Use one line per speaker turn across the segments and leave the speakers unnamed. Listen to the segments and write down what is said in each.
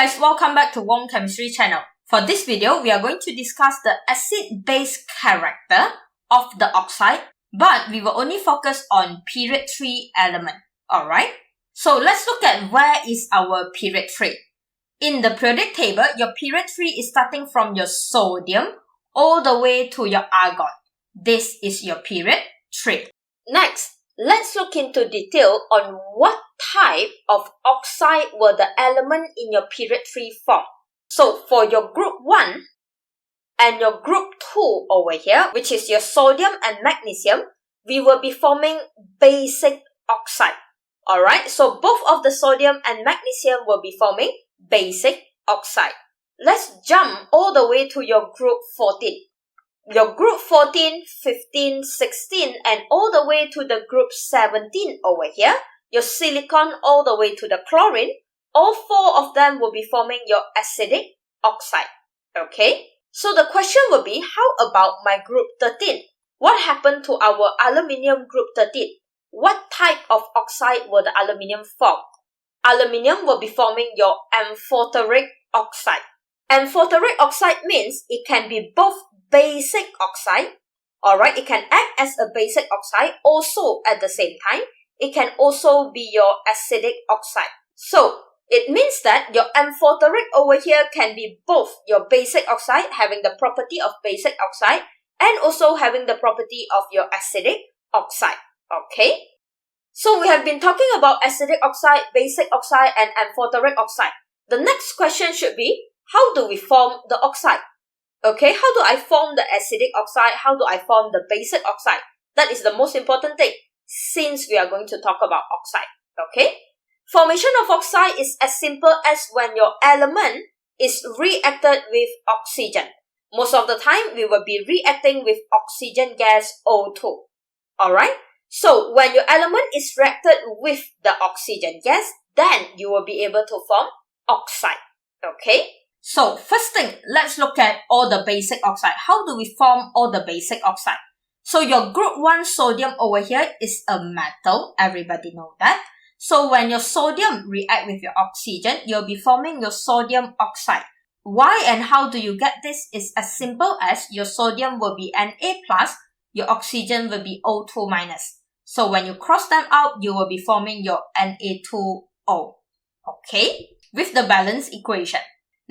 Hey guys, welcome back to Wong Chemistry channel. For this video, we are going to discuss the acid-base character of the oxide, but we will only focus on period 3 element. Alright? So let's look at where is our period 3. In the periodic table, your period 3 is starting from your sodium all the way to your argon. This is your period 3. Next, let's look into detail on what type of oxide were the element in your period 3 form. So for your group 1 and your group 2 over here, which is your sodium and magnesium, we will be forming basic oxide. Alright, so both of the sodium and magnesium will be forming basic oxide. Let's jump all the way to your group 14. Your group 14, 15, 16 and all the way to the group 17 over here, your silicon all the way to the chlorine, all 4 of them will be forming your acidic oxide. Okay? So the question will be, how about my group 13? What happened to our aluminium group 13? What type of oxide will the aluminium form? Aluminium will be forming your amphoteric oxide. Amphoteric oxide means it can be both basic oxide, alright, it can act as a basic oxide, also at the same time, it can also be your acidic oxide. So, it means that your amphoteric over here can be both your basic oxide, having the property of basic oxide, and also having the property of your acidic oxide. Okay? So, we have been talking about acidic oxide, basic oxide, and amphoteric oxide. The next question should be, how do we form the oxide? Okay, how do I form the acidic oxide? How do I form the basic oxide? That is the most important thing, since we are going to talk about oxide. Okay? Formation of oxide is as simple as when your element is reacted with oxygen. Most of the time, we will be reacting with oxygen gas O2. Alright? So, when your element is reacted with the oxygen gas, then you will be able to form oxide. Okay? So, first thing, let's look at all the basic oxide. How do we form all the basic oxide? So, your group 1 sodium over here is a metal. Everybody know that. So, when your sodium react with your oxygen, you'll be forming your sodium oxide. Why and how do you get this? Is as simple as your sodium will be Na+, your oxygen will be O2-. So, when you cross them out, you will be forming your Na2O. Okay? With the balance equation.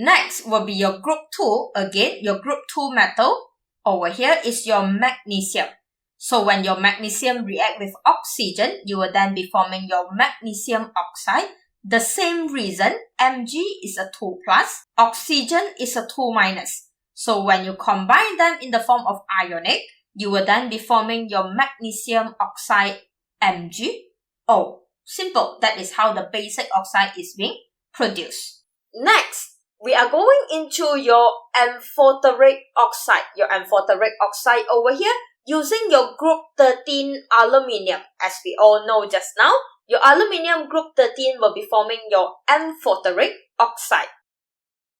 Next will be your group 2. Again, your group 2 metal over here is your magnesium. So when your magnesium react with oxygen, you will then be forming your magnesium oxide. The same reason, Mg is a 2+, oxygen is a 2-. So when you combine them in the form of ionic, you will then be forming your magnesium oxide MgO. Simple. That is how the basic oxide is being produced. Next, we are going into your amphoteric oxide. Your amphoteric oxide over here using your group 13 aluminium. As we all know just now, your aluminium group 13 will be forming your amphoteric oxide.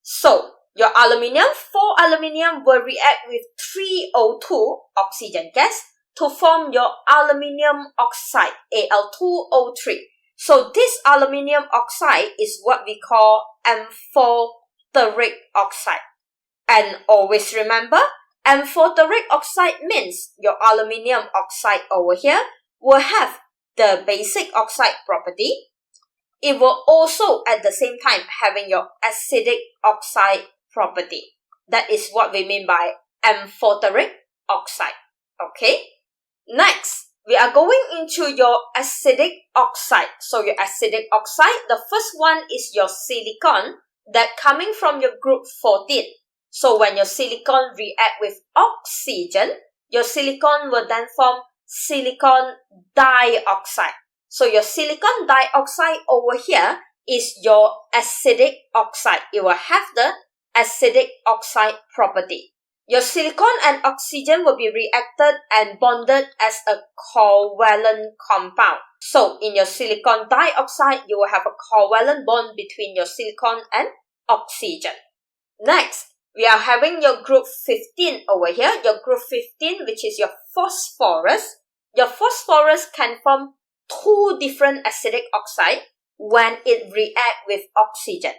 So, your aluminium, 4 aluminium will react with 3 O2, oxygen gas, to form your aluminium oxide, Al2O3. So, this aluminium oxide is what we call amphoteric oxide. And always remember, amphoteric oxide means your aluminium oxide over here will have the basic oxide property. It will also at the same time having your acidic oxide property. That is what we mean by amphoteric oxide. Okay? Next, we are going into your acidic oxide. So your acidic oxide, the first one is your silicon that coming from your group 14. So when your silicon react with oxygen, your silicon will then form silicon dioxide. So your silicon dioxide over here is your acidic oxide. It will have the acidic oxide property. Your silicon and oxygen will be reacted and bonded as a covalent compound. So, in your silicon dioxide, you will have a covalent bond between your silicon and oxygen. Next, we are having your group 15 over here. Your group 15, which is your phosphorus. Your phosphorus can form 2 different acidic oxide when it reacts with oxygen.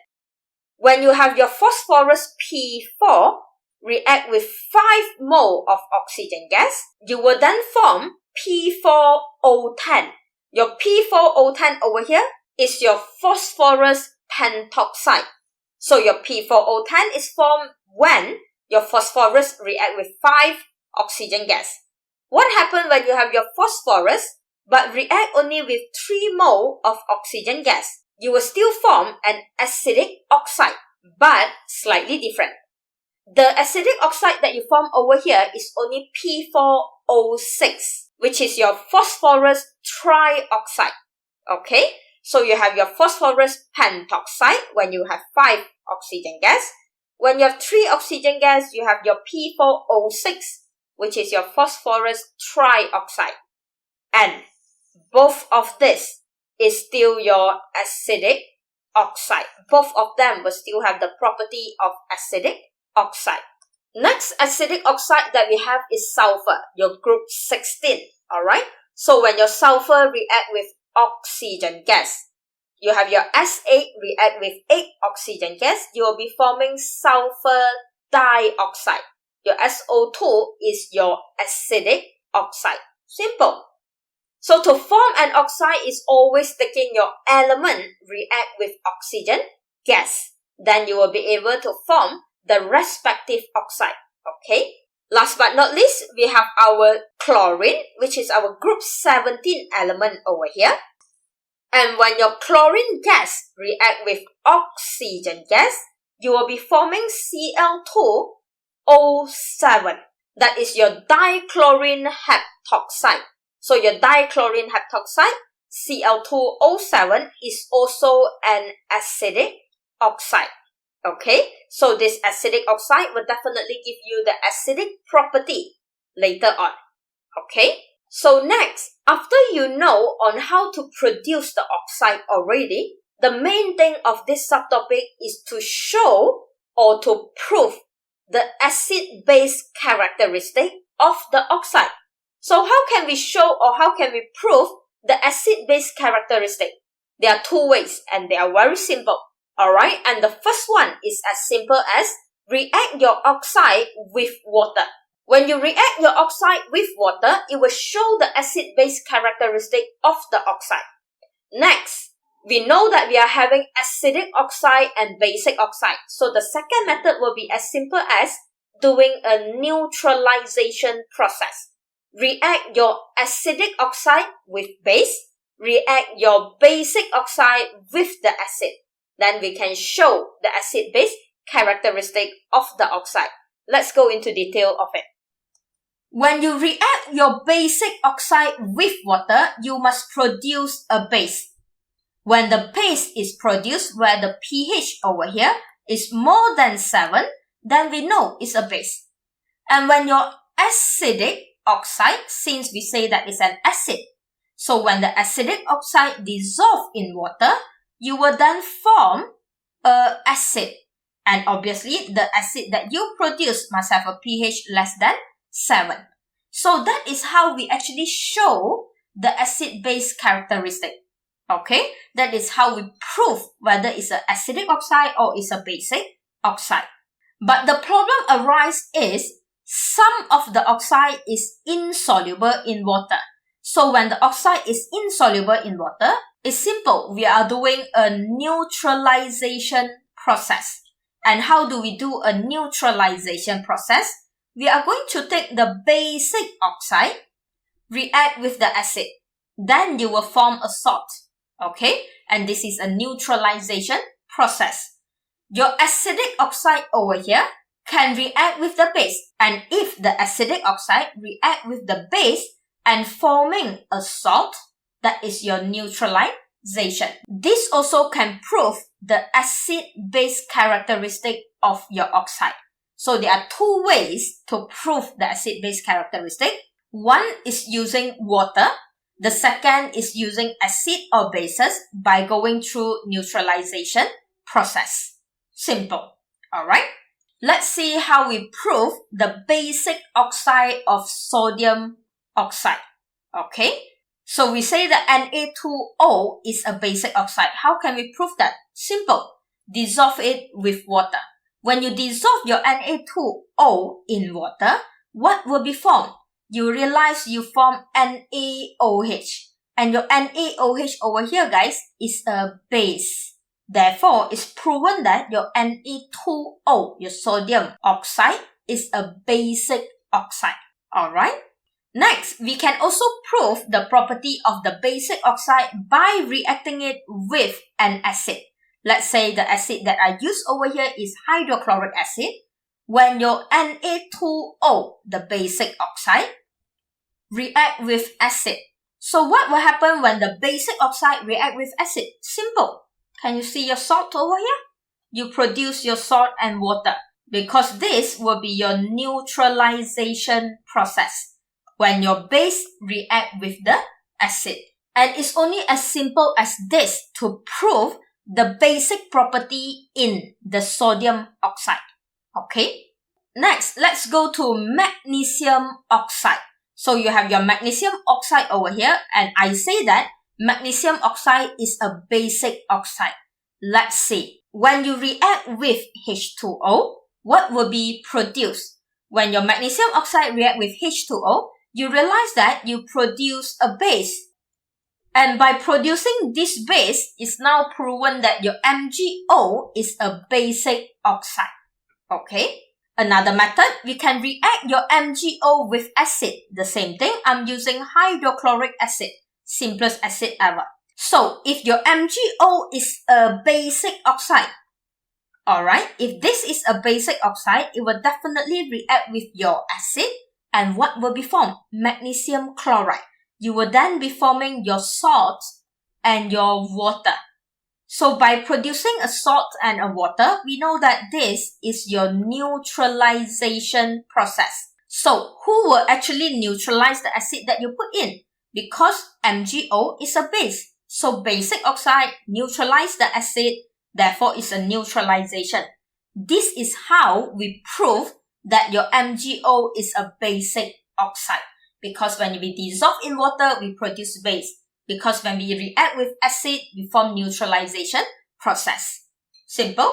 when you have your phosphorus P4 react with 5 mole of oxygen gas, you will then form P4O10. Your P4O10 over here is your phosphorus pentoxide. So your P4O10 is formed when your phosphorus react with 5 oxygen gas. What happens when you have your phosphorus but react only with 3 mole of oxygen gas? You will still form an acidic oxide, but slightly different. The acidic oxide that you form over here is only P4O6, which is your phosphorus trioxide. Okay, so you have your phosphorus pentoxide when you have 5 oxygen gas. When you have 3 oxygen gas, you have your P4O6, which is your phosphorus trioxide. And both of this is still your acidic oxide. Both of them will still have the property of acidic oxide. Next acidic oxide that we have is sulfur, your group 16. Alright, so when your sulfur react with oxygen gas, you have your S8 react with 8 oxygen gas, you will be forming sulfur dioxide. Your SO2 is your acidic oxide. Simple. So to form an oxide is always taking your element react with oxygen gas. Then you will be able to form the respective oxide. Okay. Last but not least, we have our chlorine, which is our group 17 element over here. And when your chlorine gas react with oxygen gas, you will be forming Cl2O7. That is your dichlorine heptoxide. So your dichlorine heptoxide, Cl2O7, is also an acidic oxide. Okay, so this acidic oxide will definitely give you the acidic property later on. Okay, so next, after you know on how to produce the oxide already, the main thing of this subtopic is to show or to prove the acid-base characteristic of the oxide. So how can we show or how can we prove the acid-base characteristic? There are 2 ways and they are very simple. Alright, and the first one is as simple as react your oxide with water. When you react your oxide with water, it will show the acid-base characteristic of the oxide. Next, we know that we are having acidic oxide and basic oxide. So the second method will be as simple as doing a neutralization process. React your acidic oxide with base, react your basic oxide with the acid. Then we can show the acid-base characteristic of the oxide. Let's go into detail of it. When you react your basic oxide with water, you must produce a base. When the base is produced where the pH over here is more than 7, then we know it's a base. And when your acidic oxide, since we say that it's an acid, so when the acidic oxide dissolves in water, you will then form an acid. And obviously, the acid that you produce must have a pH less than 7. So that is how we actually show the acid-base characteristic. Okay, that is how we prove whether it's an acidic oxide or it's a basic oxide. But the problem arises is some of the oxide is insoluble in water. So when the oxide is insoluble in water, it's simple. We are doing a neutralization process. And how do we do a neutralization process? We are going to take the basic oxide, react with the acid. Then you will form a salt. Okay? And this is a neutralization process. Your acidic oxide over here can react with the base. And if the acidic oxide react with the base and forming a salt, that is your neutralization. This also can prove the acid-base characteristic of your oxide. So there are 2 ways to prove the acid-base characteristic. One is using water. The second is using acid or bases by going through neutralization process. Simple. Alright? Let's see how we prove the basic oxide of sodium oxide. Okay? So we say that Na2O is a basic oxide. How can we prove that? Simple. dissolve it with water. When you dissolve your Na2O in water, what will be formed? You realize you form NaOH. And your NaOH over here, guys, is a base. Therefore, it's proven that your Na2O, your sodium oxide, is a basic oxide. Alright? Next, we can also prove the property of the basic oxide by reacting it with an acid. Let's say the acid that I use over here is hydrochloric acid. When your Na2O, the basic oxide, react with acid. So what will happen when the basic oxide react with acid? Simple. Can you see your salt over here? You produce your salt and water because this will be your neutralization process when your base react with the acid. And it's only as simple as this to prove the basic property in the sodium oxide. Okay? Next, let's go to magnesium oxide. So you have your magnesium oxide over here, and I say that magnesium oxide is a basic oxide. Let's see. When you react with H2O, what will be produced? When your magnesium oxide react with H2O, you realize that you produce a base. And by producing this base, it's now proven that your MgO is a basic oxide. Okay? Another method, we can react your MgO with acid. The same thing, I'm using hydrochloric acid. Simplest acid ever. So, if your MgO is a basic oxide, alright, if this is a basic oxide, it will definitely react with your acid. And what will be formed? Magnesium chloride. You will then be forming your salt and your water. So by producing a salt and a water, we know that this is your neutralization process. So who will actually neutralize the acid that you put in? Because MgO is a base. So basic oxide neutralize the acid, therefore it's a neutralization. This is how we prove that your MgO is a basic oxide. Because when we dissolve in water, we produce base. Because when we react with acid, we form neutralization process. Simple,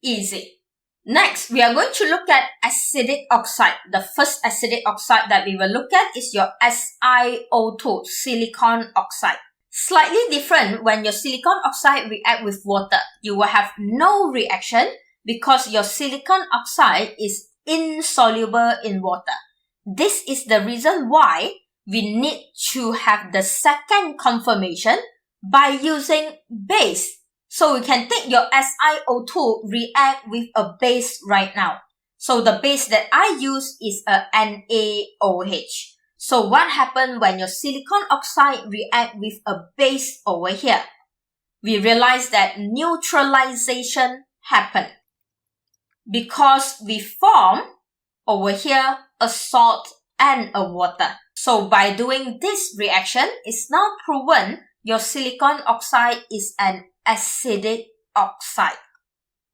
easy. Next, we are going to look at acidic oxide. The first acidic oxide that we will look at is your SiO2, silicon oxide. Slightly different when your silicon oxide react with water. You will have no reaction because your silicon oxide is insoluble in water. This is the reason why we need to have the second confirmation by using base. So we can take your SiO2, react with a base right now. So the base that I use is a NaOH. So what happens when your silicon oxide react with a base over here? We realize that neutralization happened because we form over here a salt and a water. So by doing this reaction, it's now proven your silicon oxide is an acidic oxide.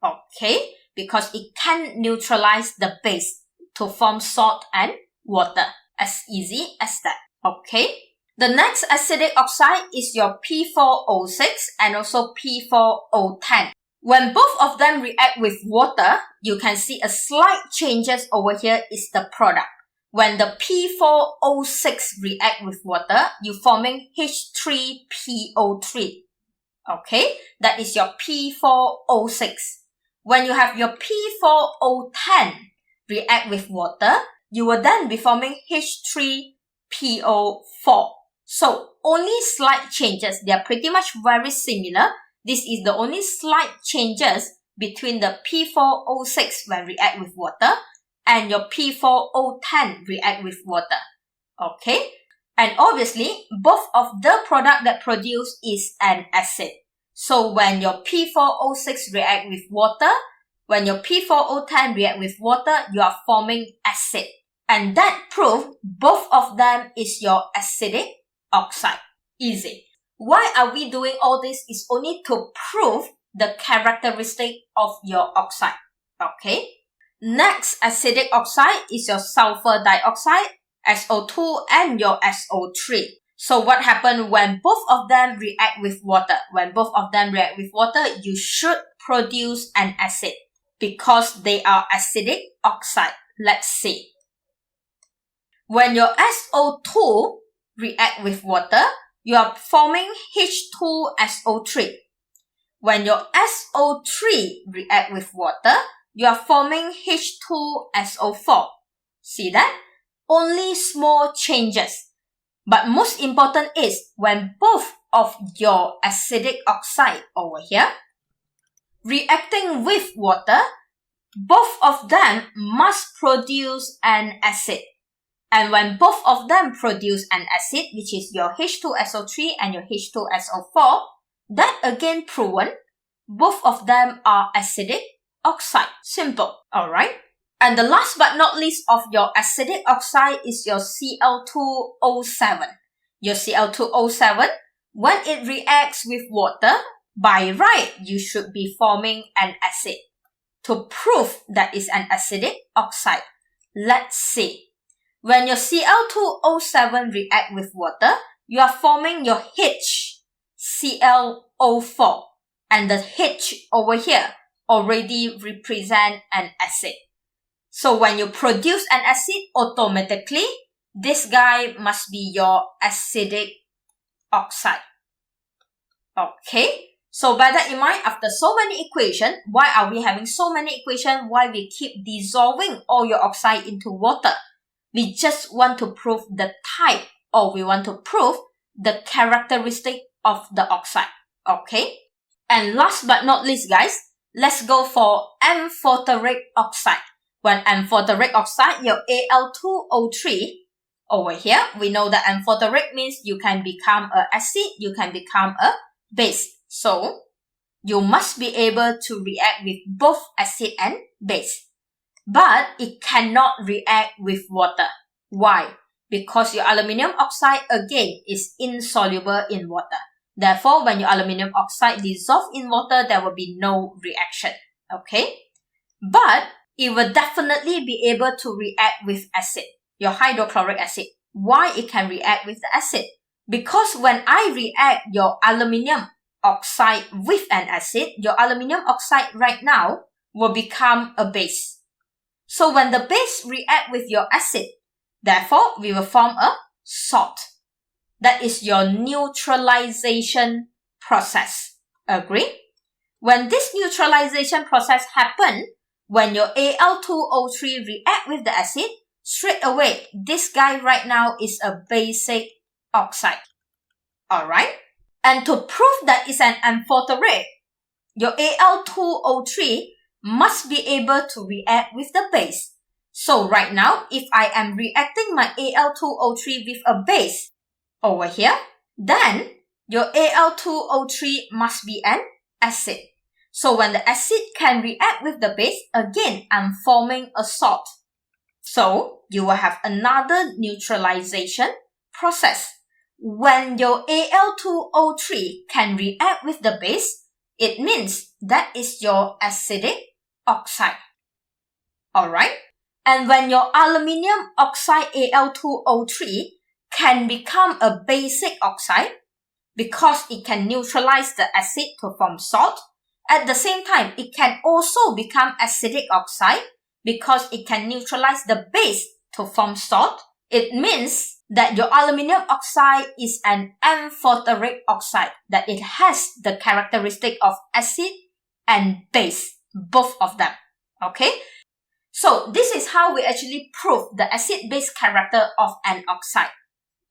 Okay? Because it can neutralize the base to form salt and water. As easy as that. Okay? The next acidic oxide is your P4O6 and also P4O10. When both of them react with water, you can see a slight changes over here is the product. When the P4O6 react with water, you forming H3PO3. Okay? That is your P4O6. When you have your P4O10 react with water, you will then be forming H3PO4. So, only slight changes. They are pretty much very similar. This is the only slight changes between the P4O6 when react with water and your P4O10 react with water. Okay? And obviously, both of the product that produce is an acid. So when your P4O6 react with water, when your P4O10 react with water, you are forming acid. And that proves both of them is your acidic oxide. Easy. Why are we doing all this? Is only to prove the characteristic of your oxide. Okay? Next acidic oxide is your sulfur dioxide, SO2, and your SO3. So what happens when both of them react with water? When both of them react with water, you should produce an acid because they are acidic oxide. Let's see. When your SO2 react with water, you are forming H2SO3. When your SO3 react with water, you are forming H2SO4. See that? Only small changes. But most important is when both of your acidic oxide over here reacting with water, both of them must produce an acid. And when both of them produce an acid, which is your H2SO3 and your H2SO4, that again proven both of them are acidic oxide. Simple, alright? And the last but not least of your acidic oxide is your Cl2O7. Your Cl2O7, when it reacts with water, by right, you should be forming an acid. To prove that is an acidic oxide, let's see. When your Cl2O7 react with water, you are forming your HClO4. And the H over here already represent an acid. So when you produce an acid, automatically, this guy must be your acidic oxide. Okay? So by that in mind, after so many equations, why are we having so many equations? Why we keep dissolving all your oxide into water? We just want to prove the type, or we want to prove the characteristic of the oxide. Okay? And last but not least, guys, let's go for amphoteric oxide. When amphoteric oxide, your Al2O3 over here, we know that amphoteric means you can become an acid, you can become a base. So, you must be able to react with both acid and base. But it cannot react with water. Why? Because your aluminium oxide, again, is insoluble in water. Therefore, when your aluminium oxide dissolves in water, there will be no reaction. Okay? But it will definitely be able to react with acid, your hydrochloric acid. Why it can react with the acid? Because when I react your aluminium oxide with an acid, your aluminium oxide right now will become a base. So when the base react with your acid, therefore, we will form a salt. That is your neutralization process. Agree? When this neutralization process happens, when your Al2O3 react with the acid, straight away, this guy right now is a basic oxide. Alright? And to prove that it's an amphoteric, your Al2O3 must be able to react with the base. So right now, if I am reacting my Al2O3 with a base over here, then your Al2O3 must be an acid. So when the acid can react with the base, again, I'm forming a salt. So you will have another neutralization process. When your Al2O3 can react with the base, it means that is your acidic oxide. Alright? And when your aluminium oxide Al2O3 can become a basic oxide, because it can neutralize the acid to form salt, at the same time, it can also become acidic oxide because it can neutralize the base to form salt. It means that your aluminium oxide is an amphoteric oxide, that it has the characteristic of acid and base, both of them. Okay? So this is how we actually prove the acid-base character of an oxide.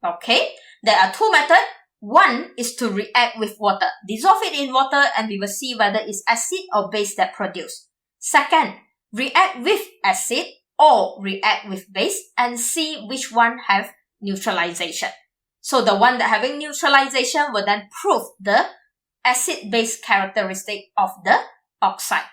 Okay? There are two methods. One is to react with water. Dissolve it in water and we will see whether it's acid or base that produce. Second, react with acid or react with base and see which one have neutralization. So the one that having neutralization will then prove the acid-base characteristic of the oxide.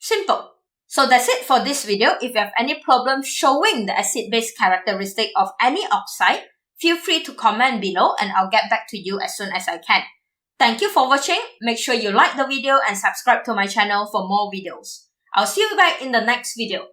Simple. So that's it for this video. If you have any problem showing the acid-base characteristic of any oxide, feel free to comment below and I'll get back to you as soon as I can. Thank you for watching. Make sure you like the video and subscribe to my channel for more videos. I'll see you back in the next video.